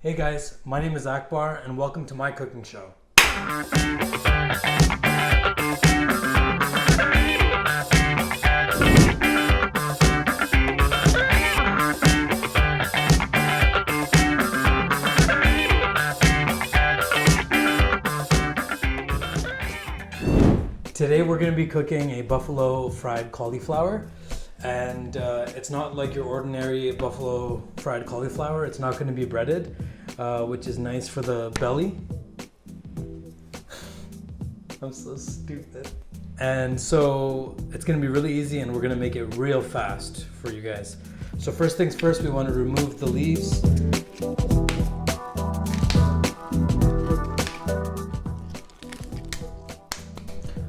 Hey guys, my name is Akbar and welcome to my cooking show. Today we're going to be cooking a buffalo fried cauliflower, and it's not like your ordinary buffalo fried cauliflower. It's not going to be breaded, which is nice for the belly. I'm so stupid. And so it's going to be really easy, and we're going to make it real fast for you guys. So first things first, we want to remove the leaves.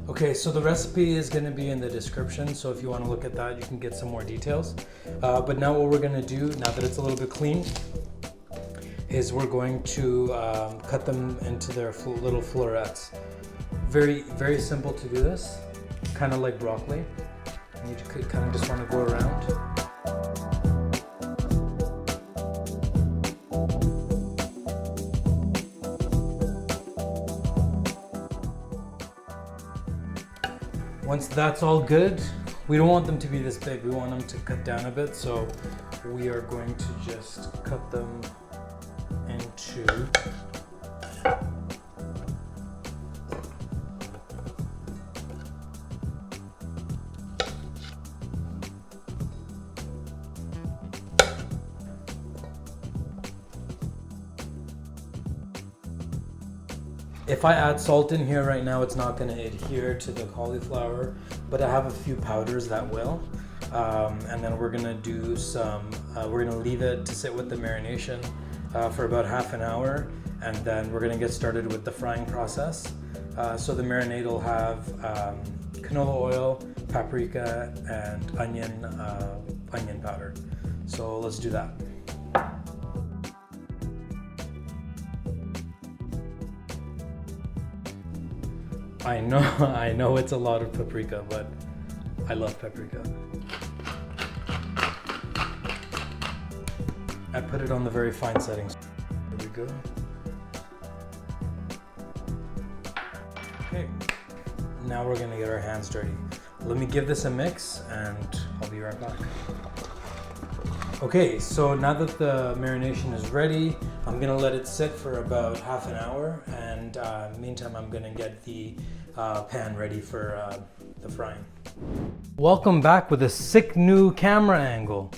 Okay, so the recipe is going to be in the description, so if you want to look at that, you can get some more details. But now what we're going to do, now that it's a little bit clean, is we're going to cut them into their little florets. Very, very simple to do this, kind of like broccoli. You could kind of just want to go around. Once that's all good, we don't want them to be this big. We want them to cut down a bit, so we are going to just cut them into If I add salt in here right now, it's not going to adhere to the cauliflower, but I have a few powders that will. And then we're going to do some, we're going to leave it to sit with the marination for about half an hour, and then we're going to get started with the frying process. So the marinade will have canola oil, paprika, and onion powder. So let's do that. I know it's a lot of paprika, but I love paprika. I put it on the very fine settings. There we go. Okay, now we're gonna get our hands dirty. Let me give this a mix and I'll be right back. Okay, so now that the marination is ready, I'm gonna let it sit for about half an hour, and meantime I'm gonna get the pan ready for the frying. Welcome back with a sick new camera angle.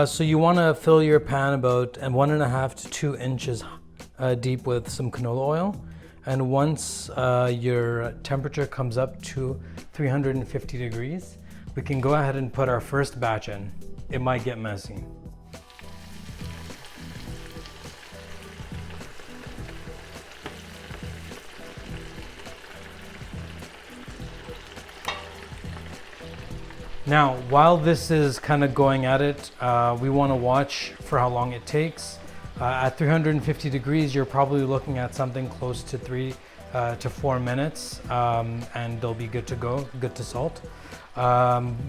So you wanna fill your pan about 1.5 to 2 inches deep with some canola oil. And once your temperature comes up to 350 degrees, we can go ahead and put our first batch in. It might get messy. Now, while this is kind of going at it, we want to watch for how long it takes. At 350 degrees, you're probably looking at something close to 3 to 4 minutes, and they'll be good to go, good to salt.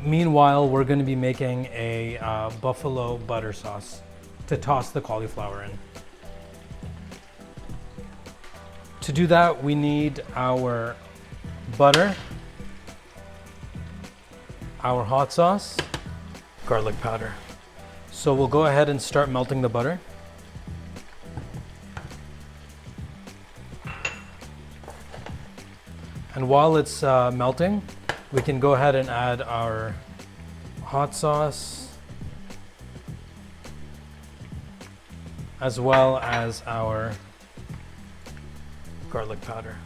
Meanwhile, we're going to be making a buffalo butter sauce to toss the cauliflower in. To do that, we need our butter, our hot sauce, garlic powder. So we'll go ahead and start melting the butter. And while it's melting, we can go ahead and add our hot sauce as well as our garlic powder.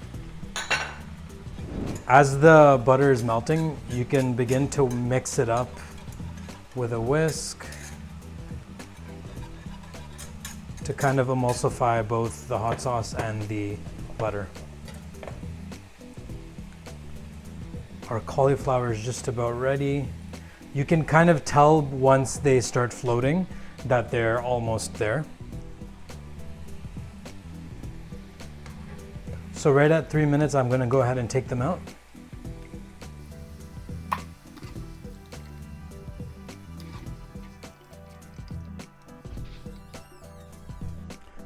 As the butter is melting, you can begin to mix it up with a whisk to kind of emulsify both the hot sauce and the butter. Our cauliflower is just about ready. You can kind of tell once they start floating that they're almost there. So right at 3 minutes, I'm gonna go ahead and take them out.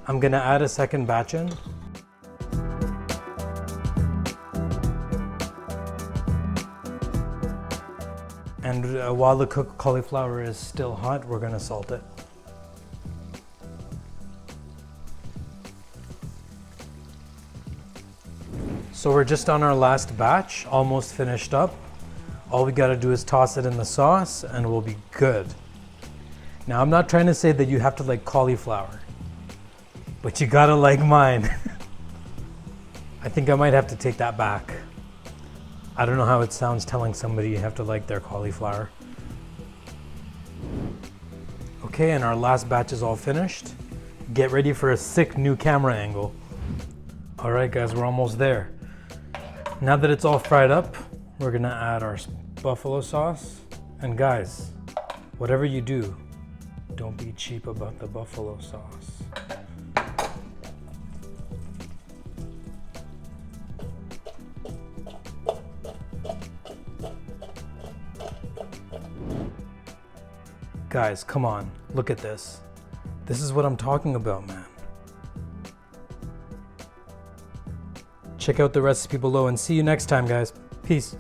I'm gonna add a second batch in. And while the cooked cauliflower is still hot, we're gonna salt it. So we're just on our last batch, almost finished up. All we gotta do is toss it in the sauce and we'll be good. Now I'm not trying to say that you have to like cauliflower, but you gotta like mine. I think I might have to take that back. I don't know how it sounds telling somebody you have to like their cauliflower. Okay, and our last batch is all finished. Get ready for a sick new camera angle. All right guys, we're almost there. Now that it's all fried up, we're gonna add our buffalo sauce. And guys, whatever you do, don't be cheap about the buffalo sauce. Guys, come on, look at this. This is what I'm talking about, man. Check out the recipe below and see you next time, guys. Peace.